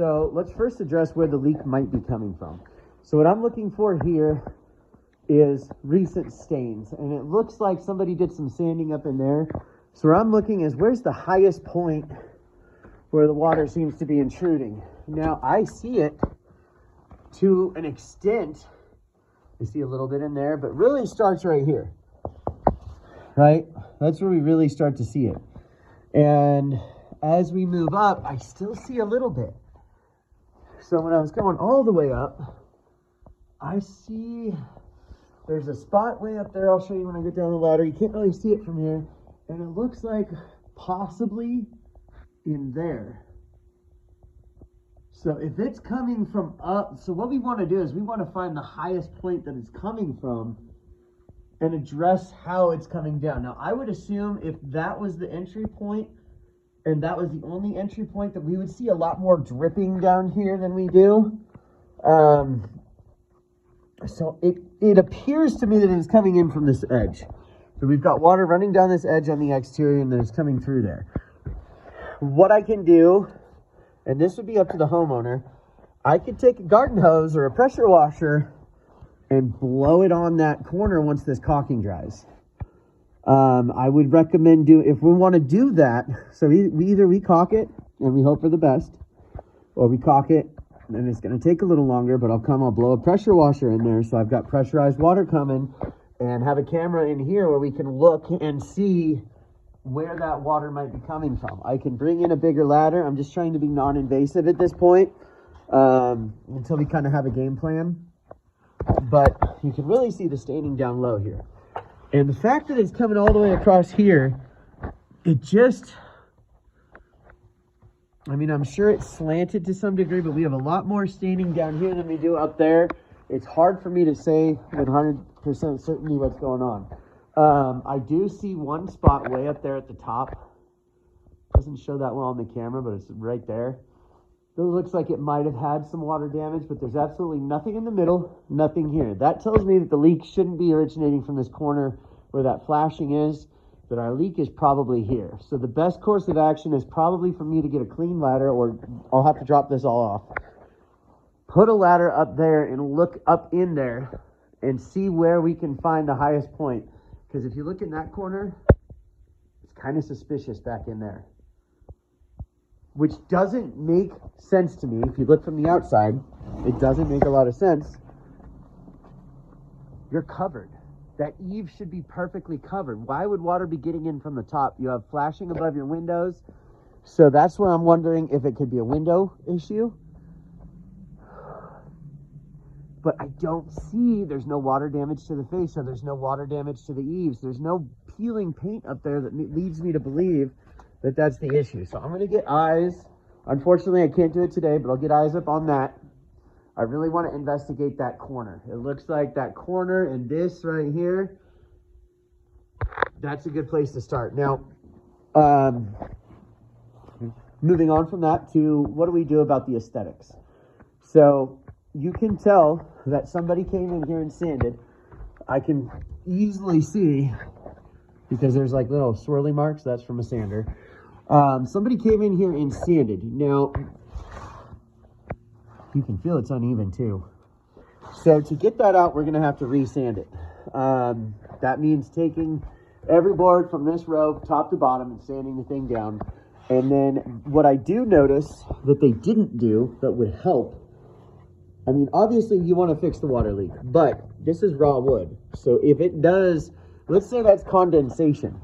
So let's first address where the leak might be coming from. So what I'm looking for here is recent stains, and it looks like somebody did some sanding up in there. So where I'm looking is where's the highest point where the water seems to be intruding. Now I see it to an extent. I see a little bit in there, but really starts right here, right? That's where we really start to see it. And as we move up, I still see a little bit. So when I was going all the way up, I see there's a spot way up there. I'll show you when I get down the ladder. You can't really see it from here. And it looks like possibly in there. So if it's coming from up, so what we want to do is we want to find the highest point that it's coming from and address how it's coming down. Now, I would assume if that was the entry point and that was the only entry point, that we would see a lot more dripping down here than we do. So it appears to me that it's coming in from this edge. So we've got water running down this edge on the exterior and then it's coming through there. What I can do, and this would be up to the homeowner, I could take a garden hose or a pressure washer and blow it on that corner once this caulking dries. I would recommend if we want to do that, so we caulk it and we hope for the best, or we caulk it and it's going to take a little longer, but I'll blow a pressure washer in there. So I've got pressurized water coming and have a camera in here where we can look and see where that water might be coming from. I can bring in a bigger ladder. I'm just trying to be non-invasive at this point until we kind of have a game plan. But you can really see the staining down low here. And the fact that it's coming all the way across here, I'm sure it's slanted to some degree, but we have a lot more staining down here than we do up there. It's hard for me to say with 100% certainty what's going on. I do see one spot way up there at the top. Doesn't show that well on the camera, but it's right there. It looks like it might have had some water damage, but there's absolutely nothing in the middle, nothing here. That tells me that the leak shouldn't be originating from this corner where that flashing is, that our leak is probably here. So the best course of action is probably for me to get a clean ladder, or I'll have to drop this all off. Put a ladder up there and look up in there and see where we can find the highest point. Because if you look in that corner, it's kind of suspicious back in there. Which doesn't make sense to me. If you look from the outside, it doesn't make a lot of sense. You're covered. That eave should be perfectly covered. Why would water be getting in from the top? You have flashing above your windows. So that's where I'm wondering if it could be a window issue. But I don't see, there's no water damage to the fascia. There's no water damage to the eaves. There's no peeling paint up there that leads me to believe that that's the issue. So I'm going to get eyes. Unfortunately, I can't do it today, but I'll get eyes up on that. I really want to investigate that corner. It looks like that corner and this right here, that's a good place to start. Now, moving on from that to what do we do about the aesthetics? So you can tell that somebody came in here and sanded. I can easily see, because there's like little swirly marks, that's from a sander. Somebody came in here and sanded. Now, you can feel it's uneven too. So to get that out, we're going to have to resand it. That means taking every board from this row, top to bottom, and sanding the thing down. And then what I do notice that they didn't do that would help, obviously you want to fix the water leak, but this is raw wood. So if it does, let's say that's condensation,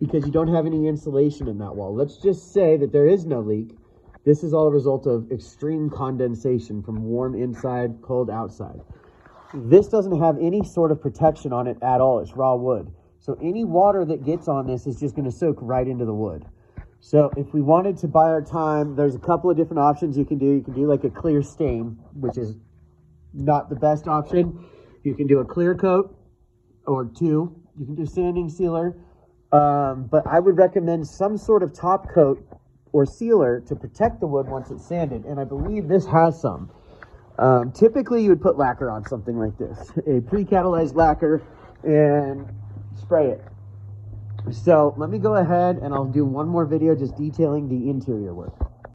because you don't have any insulation in that wall. Let's just say that there is no leak. This is all a result of extreme condensation from warm inside, cold outside. This doesn't have any sort of protection on it at all. It's raw wood. So any water that gets on this is just going to soak right into the wood. So if we wanted to buy our time, there's a couple of different options you can do. You can do like a clear stain, which is not the best option. You can do a clear coat or two. You can do sanding sealer. But I would recommend some sort of top coat or sealer to protect the wood once it's sanded. And I believe this has some. Typically you would put lacquer on something like this, a pre-catalyzed lacquer, and spray it. So let me go ahead and I'll do one more video just detailing the interior work.